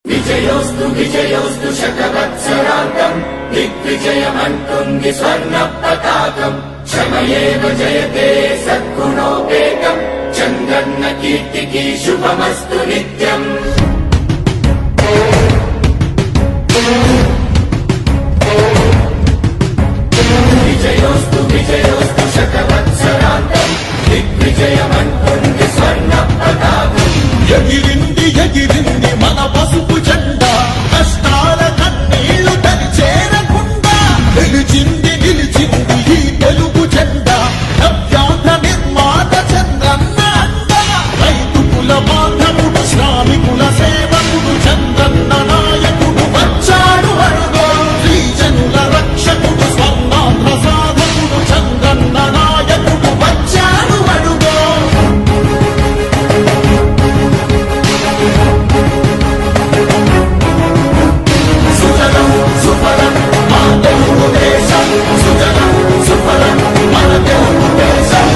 విజయోస్తు విజయోస్తు శతవత్సరాంతం దిగ్విజయమంటుంది స్వర్ణ పతాకం క్షమయేవ జయతే సద్గుణోపేతం చంద్రన్న కీర్తికి శుభమస్తు నిత్యం. విజయోస్తు విజయోస్తు శతవత్సరాంతం దిగ్విజయమంటుంది స్వర్ణ పతాకం. ఎగిరింది ఎగిరింది మన పసుపు జెండా కష్టాల కన్నీళ్లు తని చేరకుండా నిలిచింది నిలిచింది ఈ తెలుగు జెండా నవ్యాంధ్ర నిర్మాత చంద్రన్న అండ రైతు కుల బాంధవుడు శ్రామికుల సేవకుడు చంద్రన్న నాయకుడు వచ్చాడు అడుగో శ్రీజనుల రక్షకుడు స్వర్ణాంధ్ర సాధకుడు చంద్రన్న నాయకుడు వచ్చాడు అడుగో. సుజలం సుఫలం మన తెలుగు దేశం సుజలం సుఫలం మన తెలుగు దేశం.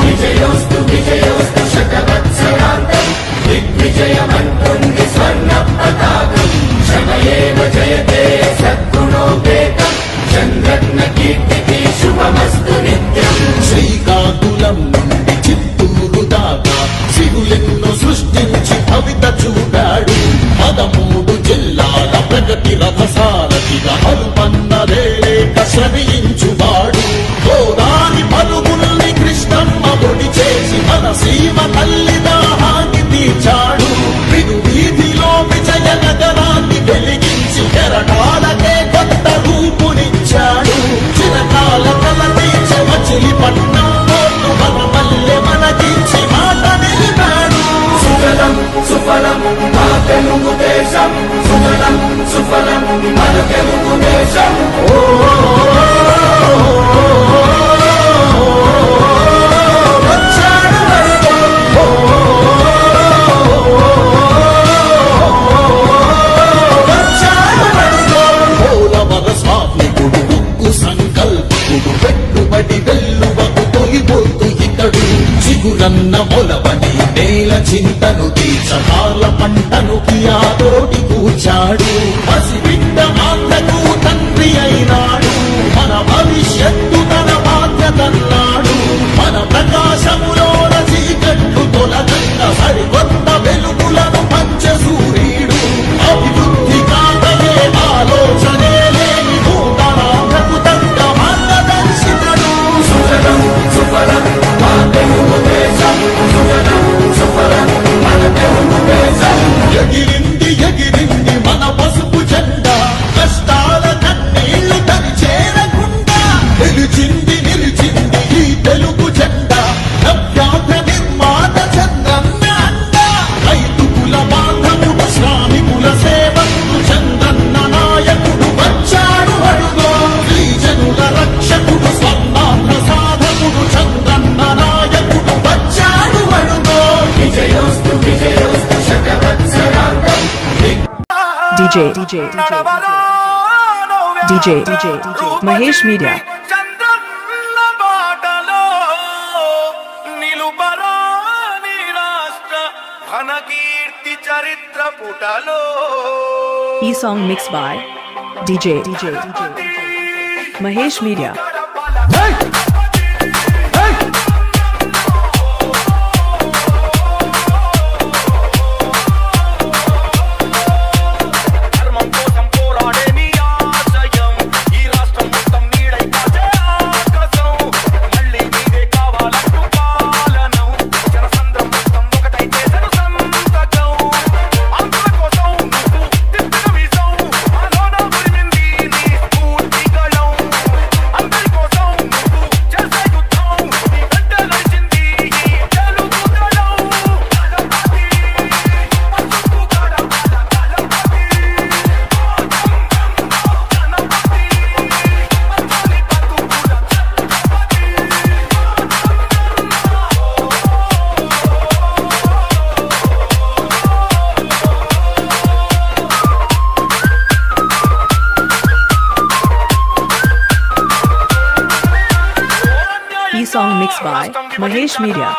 విజయోస్తు విజయోస్తు శతవత్సరాంతం దిగ్విజయమంటుంది స్వర్ణ పతాకం క్షమయేవ జయతే సద్గుణోపేతం చంద్రన్న కీర్తికి శుభమస్తు నిత్యం. శ్రీకాకుళం నుండి చిత్తూరు దాకా సిరులెన్నో సృష్టించి భవిత చూడాడు 13 జిల్లాల ప్రగతి రథసారథిగా హరుపన్నదేలేక శ్రమించువాడు గోదారి పలుగుల్ని కృష్ణమ్మ ఒడి చేసి మన సీమ తల్లి దాహాన్ని తీర్చాడు విను వీధిలో విజయ నగరాన్ని వెలిగించి కెరటాలకే కొత్త రూపునిచ్చాడు చిరకాల కల తీర్చి మచిలీపట్నం పోర్టు మన మల్లె మనకించి మాట నిలిపాడు. సుజలం సుఫలం మన తెలుగు దేశం సుజలం సుఫలం మన తెలుగు దేశం. వచ్చాడు అడుగో వచ్చాడు అడుగో పోలవర స్వామికుడు ఉక్కు సంకల్పకుడు పెట్టుబడి వెల్లువకు తొలిపోతూ ఇతడు చిగురన్న మొలవని నేల చింతను తీర్చకాల పంటను కియాతోటి కూర్చాడు పసిబిడ్డ మాతకు తండ్రి అయినాడు మన భవిష్యత్తు తన బాధ్యతన్నాడు మన ప్రకాశములోన చీకట్లు తొలగంగా సరికొత్త వెలుగులను పంచ సూర్యుడు అభివృద్ధి కాకయే ఆలోచనే లేని నూతనాంధ్రకు తగ్గ మార్గదర్శితడు. సుజలం సుఫలం మన తెలుగు దేశం సుజలం సుఫలం మన తెలుగు దేశం. ఎగిరింది ఎగిరింది మన పసుపు జెండా కష్టాల కన్నీళ్లు తని చేరకుండా నిలిచింది నిలిచింది ఈ తెలుగు జెండా నవ్యాంధ్ర నిర్మాత చంద్రన్న అండ రైతు కుల బాంధవుడు శ్రామికుల సేవకుడు చంద్రన్న నాయకుడు వచ్చాడు అడుగో శ్రీజనుల రక్షకుడు స్వర్ణాంధ్ర సాధకుడు చంద్రన్న నాయకుడు వచ్చాడు అడుగో. విజయోస్తు విజయోస్తు శతవత్సరాంతం DJ Mahesh Media. చంద్రన్న బాటలో నిలుపరా నీ రాష్ట్ర ఘనకీర్తి చరిత్ర పుటలో. E song mixed by DJ Mahesh Media. ధర్మం కోసం పోరాడే నీ ఆశయం ఈ రాష్ట్రం మొత్తం నీడై కాచే ఆకాశం మళ్ళీ నీదే కావాలంటూ పాలనం జనసంద్రం మొత్తం ఒకటై చేసెను సంతకం ఆంధ్రుల కోసం నువ్వు తిప్పిన వీసం ఆలోన ఉరిమింది నీ స్ఫూర్తి గళం అందరి కోసం నువ్వు by Mahesh Media.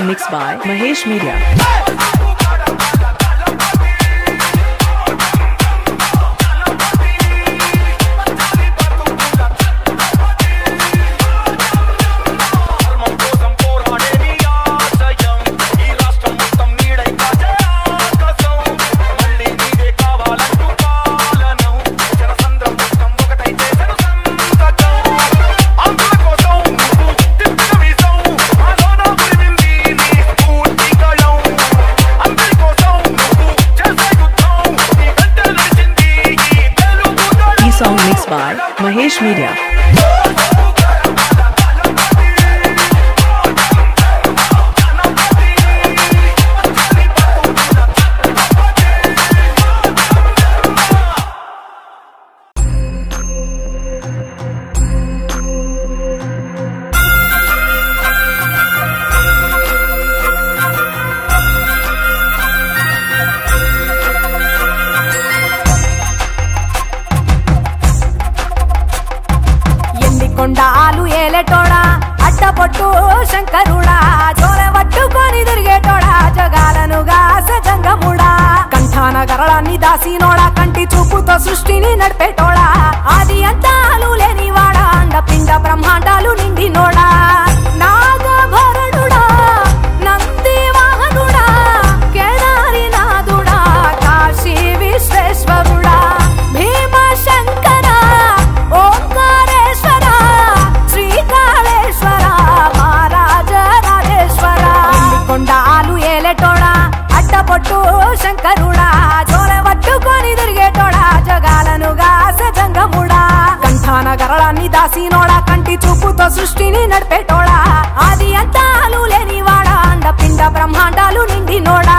Mixed by Mahesh Media. Song mixed by Mahesh Media. కొండాలు ఏలేటోడా అడ్డపొట్టు శంకరుడా జోలె పట్టుకొని తిరిగేటోడా జగాలను గాసజంగముడా కంఠాన గరళాన్ని దాసినోడా కంటి చూపుతో సృష్టిని నడిపేటోడా ఆది అంతాలు లేనివాడా అండపిండ బ్రహ్మాండాలు నిండినోడా నాగభరణుడా నంది వాహనుడా కేదారినాథుడా కాశీ విశ్వేశ్వరుడా భీమ శంకర ఓంకారేశ్వర శ్రీకాళేశ్వర మహారాజ రాజేశ్వర కొండాలు ఏలేటోడా అడ్డపొట్టు శంకరుడా జోలె పట్టుకొని తిరిగేటోడా జగాలను గాసజంగముడా కంఠాన గరళాన్ని దాసినోడా కంటి చూపుతో సృష్టిని నడిపేటోడా ఆది అంతాలు లేనివాడా అండపిండ బ్రహ్మాండాలు నిండినోడా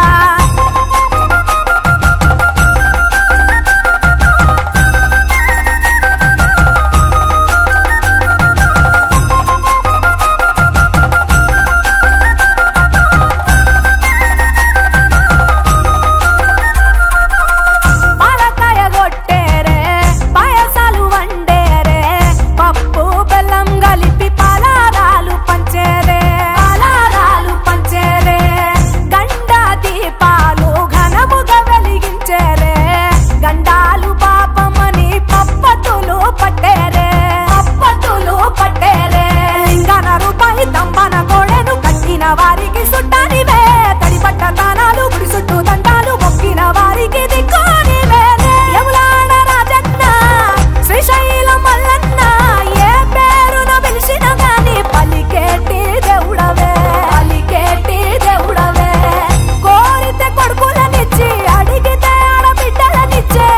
వారికి సుట్టానివే తడిపట్ట తానాలు గుడి చుట్టూ దండాలు మొక్కిన వారికి దిక్కునివే యములాడ రాజన్న శ్రీశైలం మల్లన్న ఏ పేరున పిలిచిన గాని పలికేటి దేవుడవే కోరితే కొడుకులనిచ్చి అడిగితే ఆడబిడ్డలనిచ్చే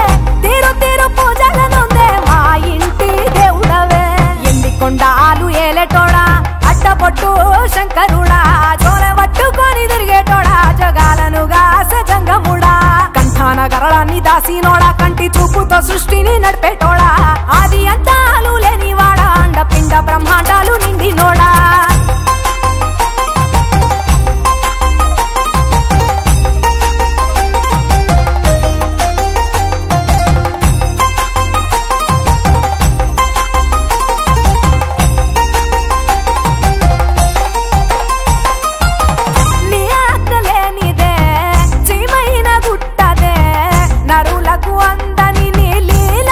తీరు తీరు పూజలనుందే మా ఇంటి దేవుడవే ఎండి కొండాలు ఏలేటోడా అడ్డపొట్టు శంకరుడా జోలె పట్టుకొని తిరిగేటోడా జగాలను గాసజంగముడా కంఠాన గరళాన్ని దాసినోడా కంటి చూపుతో సృష్టిని నడిపేటోడా ఆది అంతాలు లేనివాడా అండపిండ బ్రహ్మాండాలు నిండినోడా నరులకు అందని నీ లీల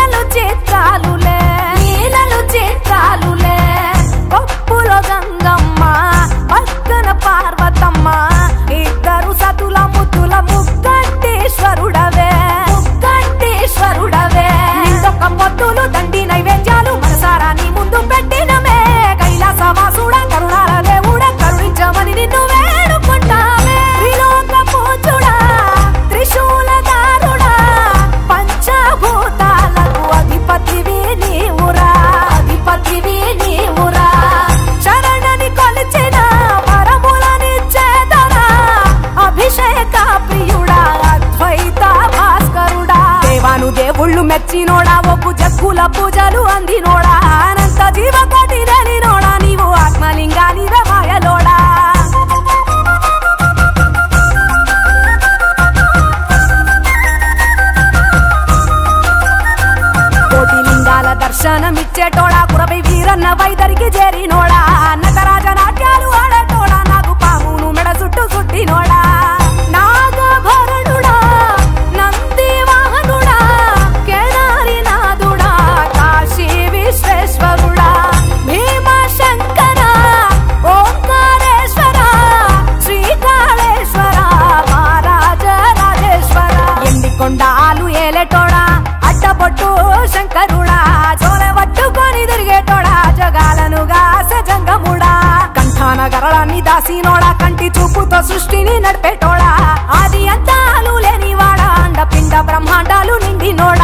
ನೋಡ ಒಬ್ಬು ಜಗ್ಗುಲ ಪೂಜಲು ಅಂದಿ ನೋಡ ಅನಂತ ಜೀವ ಕೋಟಿದಲ್ಲಿ ನೋಡ ನೀವು ಆತ್ಮಲಿಂಗ ನೀವೇ ಮಾಯಲೋಡ ಕೋಟಿಲಿಂಗಾಲ ದರ್ಶನ ಮಿಚ್ಚೆಟೋಳ ಕುರಬೈ ವೀರನ್ನ ವೈದರಿಗೆ ಜೇರಿ ನೋಡ ನಟರಾಜ ನಾಟ್ಯಾಲು ಆಡಟೋಳ ನಾಗು ಪಾಮೂನು ಮೆಡ ಸುಟ್ಟು ಸುಟ್ಟಿ ನೋಡ ನಾಗಭರಣುಡ ನಂದಿ ವಾಹನುಡ ಕೇದಾರಿನಾಥುಡ ಕಾಶಿ ವಿಶ್ವೇಶ್ವರುಡ ಭೀಮಶಂಕರ ಓಂಕಾರೇಶ್ವರ ಶ್ರೀಕಾಳೇಶ್ವರ ಮಹಾರಾಜ ರಾಜೇಶ್ವರ ಎಂಡಿಕೊಂಡ ಹಾಲು ಏಲೆಟೋಳ ಅಡ್ಡಪೊಟ್ಟು ಶಂಕರುಡ ಜೋರೆ ಒಟ್ಟು ಕೊನಿದಿರ್ಗೆಟೋಳ ಜಗಾಲನುಗಾಸ ಜಂಗಮುಡ ಕಂಠಾನಗರಳ ನಿದಾಸಿ ನೋಡ ಕಂಟಿ ಚೂಪುತ ಸೃಷ್ಟಿನಿ ನಡ್ಪೆಟೋಳ ಆದಿ ಅಂತ ಹಾಲುಲೆ ನಿವಾಡ ಅಂಡ ಪಿಂಡ ಬ್ರಹ್ಮಾಂಡಾಲು ನಿಂಡಿ ನೋಡ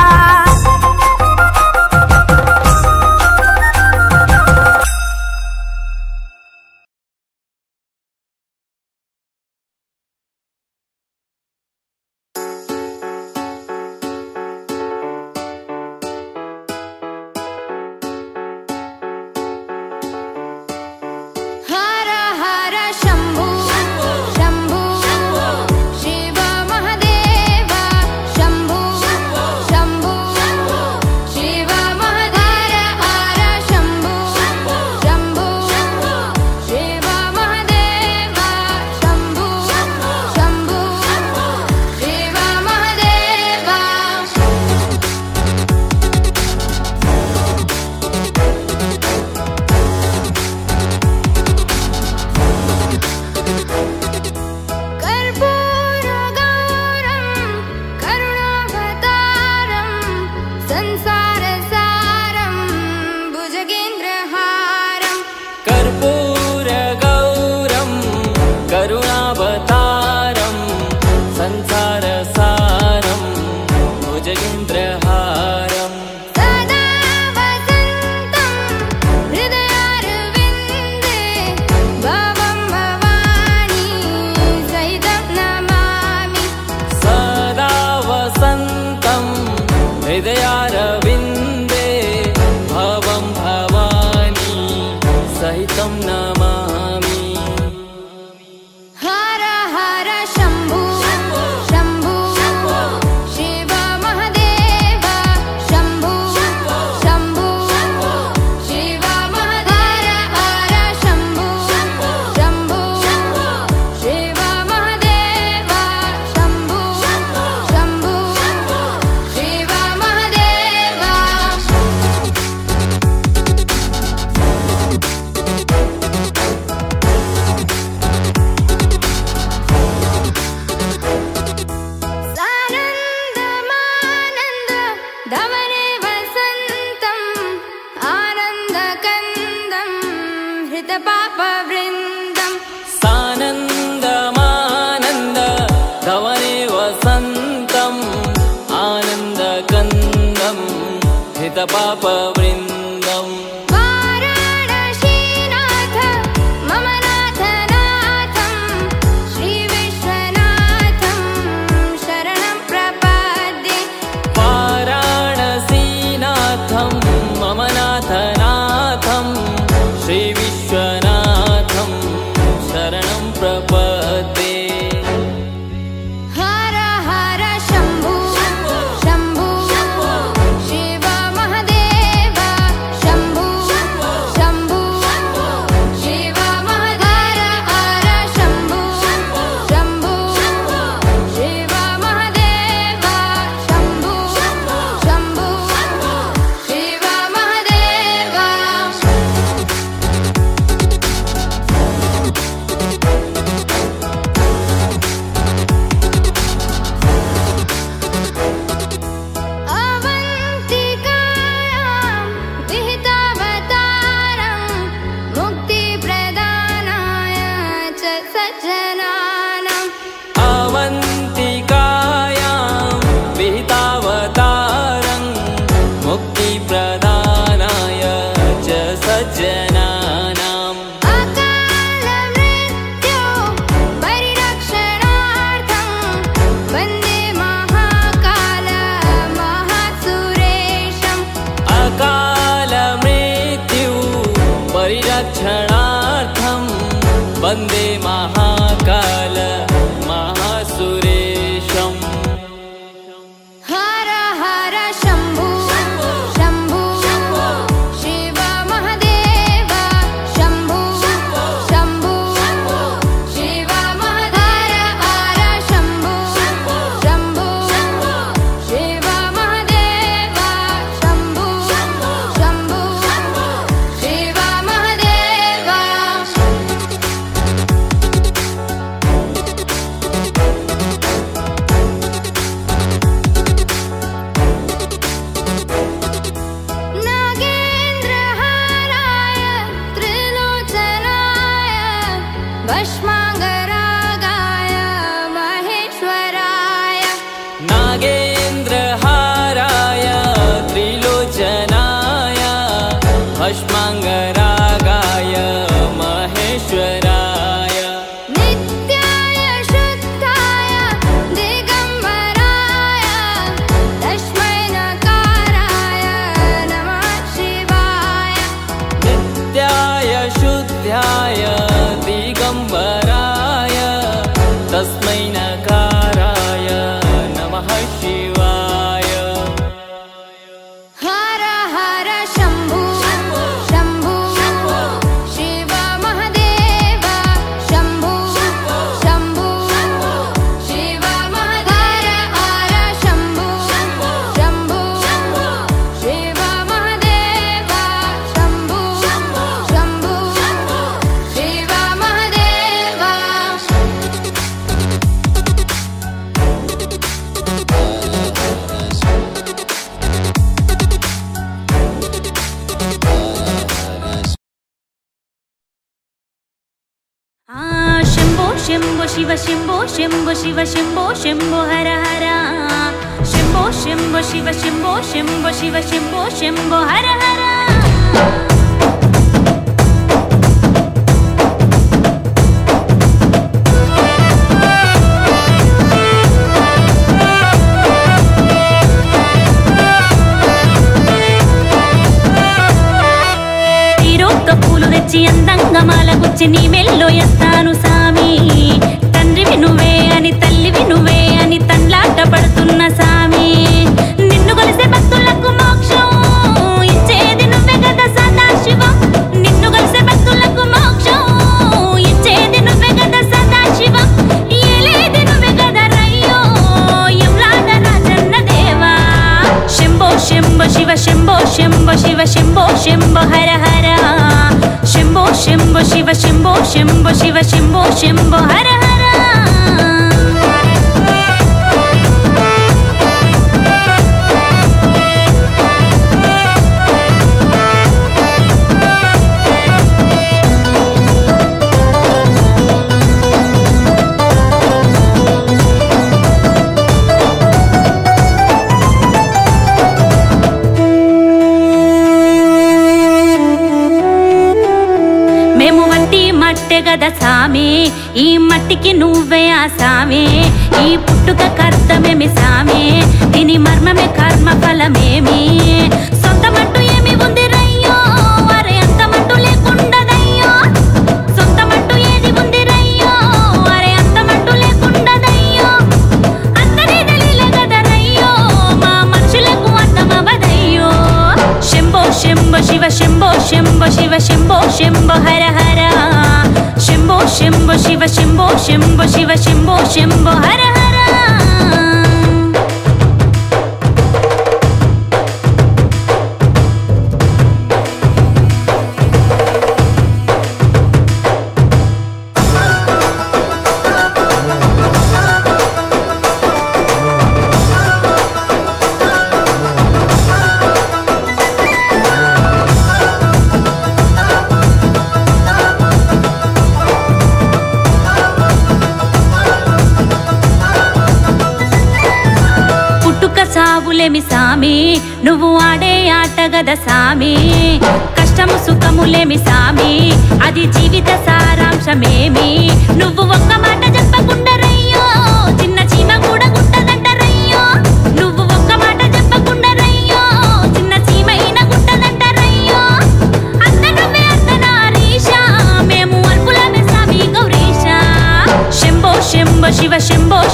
पापवृन्दम् वाराणसीनाथ मम नाथनाथं श्रीविश्वनाथं शरणं प्रपद्ये वाराणसीनाथं मम नाथनाथं श्रीविश्वनाथं शरणं प्रपद्ये हर हर शम्भो शम्भो शिव महादेव वन्दे महाकाल महासुरेशम् हर हर शम्भु शम्भु शिव महादेव शम्भु शम्भु शिव महादेव हर शम्भु शम्भु शिव महादेव शम्भु शम्भु शिव महादेव नागेन्द्रहाराय त्रिलोचनाय भस्माङ्गरागाय महेश्वराय नागेन्द्रहाराय त्रिलोचनाय भस्माङ्गरागाय महेश्वराय नित्याय शुद्धाय दिगम्बराय तस्मै नकाराय नमः शिवाय नित्याय शुद्धाय दिगम्बराय तस्मै नकाराय नमः शिवाय हर हर शम्भु शम्भु शिव महादेव शम्भु शम्भु शिव महादेव हर शम्भु शम्भु शिव महादेव शम्भु शम्भु शिव महादेव शम्भो शम्भो शिव शम्भो शम्भो शिव शम्भो शम्भो हर हर शम्भो शम्भो शिव शम्भो शम्भो शिव शम्भो शम्भो हर हर పూలు తెచ్చి అందంగా మాలగుచ్చి నీ మెల్లో ఎస్తాను సామి తండ్రివి నువ్వే అని తల్లివి నువ్వే అని తండ్లాట పడుతున్న సామి నిన్ను కలిసే భక్తులకు మోక్షం ఇచ్చేది నువ్వే కదా సదాశివం నిన్ను కలిసే భక్తులకు మోక్షం ఇచ్చేది నువ్వే కదా సదాశివం ఏలేది నువ్వే కదా రయ్యో ఎంలాద రాజన్న దేవా శంభో శంభో శివ శంభో శంభో శివ శంభో శంభో హర హర शम्भो शम्भो शिव शम्भो शम्भो शिव शम्भो शम्भो हर हर గద సామి ఈ మట్టికి నువ్వే ఆ సామి ఈ పుట్టుక కర్తమేమి సామి దీని మర్మమే కర్మ ఫలమేమి సొంతమంటూ ఏమి ఉంది రయ్యో అరే అంతమంటూ లేకుండదయ్యో సొంతమంటూ ఏది ఉంది రయ్యో అరే అంతమంటూ లేకుండదయ్యో అందరి దళిలే గద రయ్యో మా మనుషులకు అర్థమవదయ్యో శంభో శంభో శివ శంభో శంభో శివ శంభో శంభో హర హర शम्भो शम्भो शिव शम्भो शम्भो शिव शम्भो शम्भो हर हर సావులేమి సామి నువ్వు ఆడే ఆట గద సామి కష్టము సుఖములేమి సామి అది జీవిత సారాంశమేమి నువ్వు ఒక్క మాట చెప్పకుండా రయ్యో చిన్న చీమ కూడా గుట్టదంట రయ్యో నువ్వు ఒక్క మాట చెప్పకుండా రయ్యో చిన్న చీమ అయిన గుట్టదంట రయ్యో అంత నువ్వే అర్ధనారీష మేము అల్పులమే సామి గౌరీ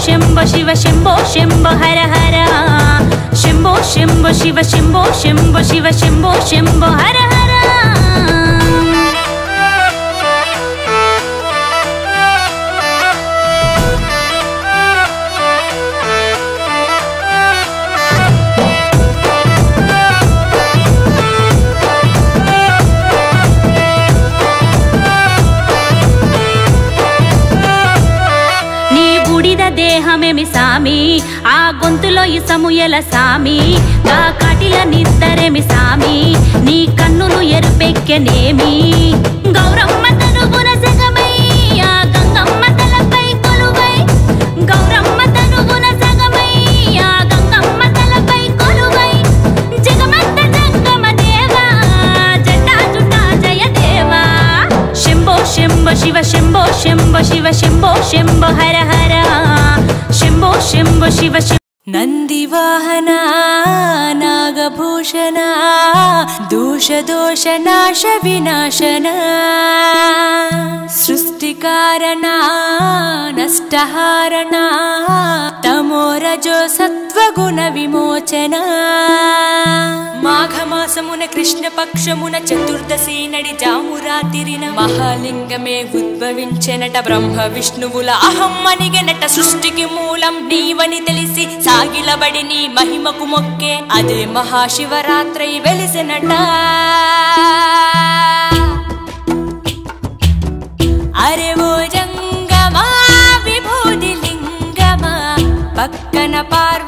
శంభో శివ శంభో శంభో హర హర శంభో శంభో శివ శంభో శంభో శివ శంభో శంభో హర హర దేహమేమి సామి ఆ గొంతులో ఇసము ఎల సామి ఆ కాటిల నిద్దరేమి సామి నీ కన్నును ఎరుపెక్కెనేమి గౌరమ్మ తనుగున సగమై ఆ గంగమ్మ తలపై కొలువై గౌరమ్మ తనుగున సగమై ఆ గంగమ్మ తలపై కొలువై జగమంత జంగమ దేవా జటా జుటా జయ దేవా శంభో శంభో శివ శంభో శంభో శివ శంభో శంభో హర హర శంభో శంభో శివ నందివాహన నాగభూషణ దోష దోష నాశ వినాశన సృష్టికారణ నష్టహారణ తమోరజో సత్వగుణ విమోచన మాఘమాసమున కృష్ణపక్షమున చతుర్దశి నడి జామురాతిరిన మహాలింగమే ఉద్భవించెనట బ్రహ్మ విష్ణువుల అహం అనిగెనట సృష్టికి మూలం నీవని తెలిసి సాగిలబడి నీ మహిమకు మొక్కే అదే మహాశివరాత్రి వెలిసెనట అరే ఓ జంగమా విభూది లింగమా పక్కన పార్